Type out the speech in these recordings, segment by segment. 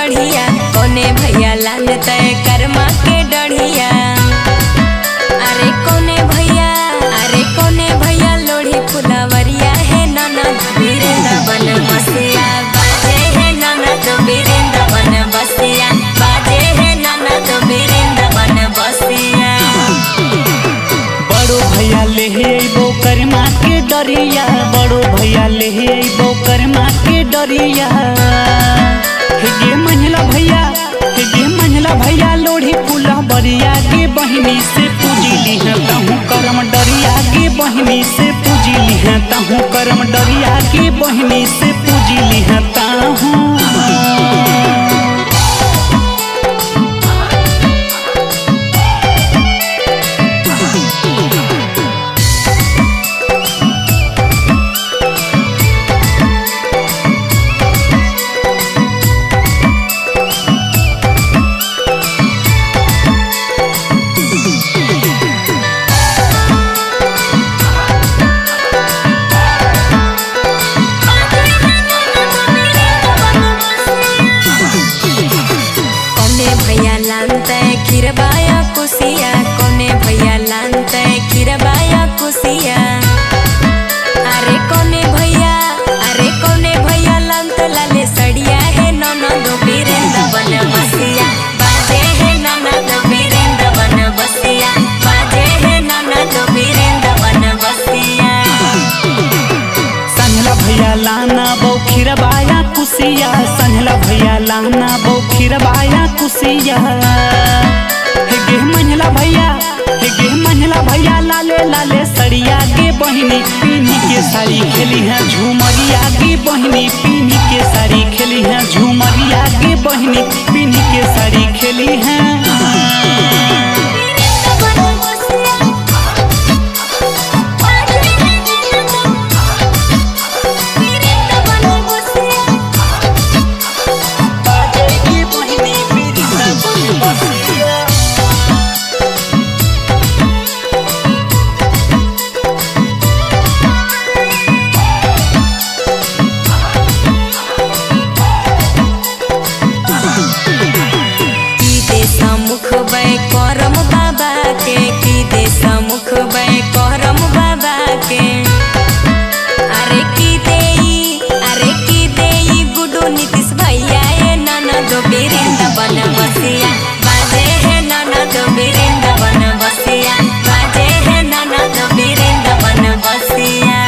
बढ़िया कोने भैया लान तय कर्मा के डढ़िया। अरे कोने भैया लोढ़ी फुलवरिया है ननद वृंदावन बसिया बाजे है ननद वृंदावन बसिया बाजे है ननद वृंदावन बसिया। बड़ो भैया ले अइबो कर्मा के डरिया बड़ो भैया ले अइबो कर्मा के डरिया। हे मंझला भैया लोढ़ी फूला बरिया के बहिनी से पूजिली है तहु करम डरिया के बहिनी से पूजिली है तहु करम डरिया के बहिनी से पूजिली है तहु। खीरबाया कुसिया कोने भैया लानते खीरबाया कुसिया। अरे कोने भैया लानत लाले सड़िया है ननद वृंदावन बसिया बाजे है ननद वृंदावन बसिया बाजे है ननद वृंदावन बसिया। संझला भैया लाना बो खीरबाया कुसिया संझला भैया लाना बो खीरबाया कुसिया। हे मंझला भैया लाले लाले सड़िया के बहिनी पीनी के साड़ी खेली है झूमरिया के बहिनी पीनी के साड़ी खेली है झूमरिया के बहिनी पीनी के साड़ी खेली है। करम बाबा के की दे समुख बै करम बाबा के। अरे की देई गुडू नीतीश भैया ये ननद वृंदावन बसिया बाजे है ननद वृंदावन बसिया बाजे है ननद वृंदावन बसिया।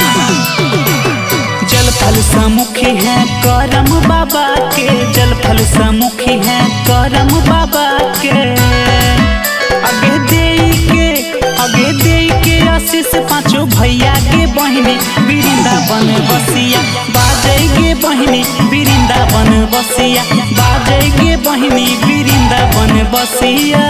जल फल समुखी है करम बाबा के जल फल समुखी है करम बाबा के। आगे दे के आशीष पाँचों भैया के बहिनी वृंदावन बसिया बाजे के बहिनी वृंदावन बसिया बाजे के बहिनी वृंदावन बसिया।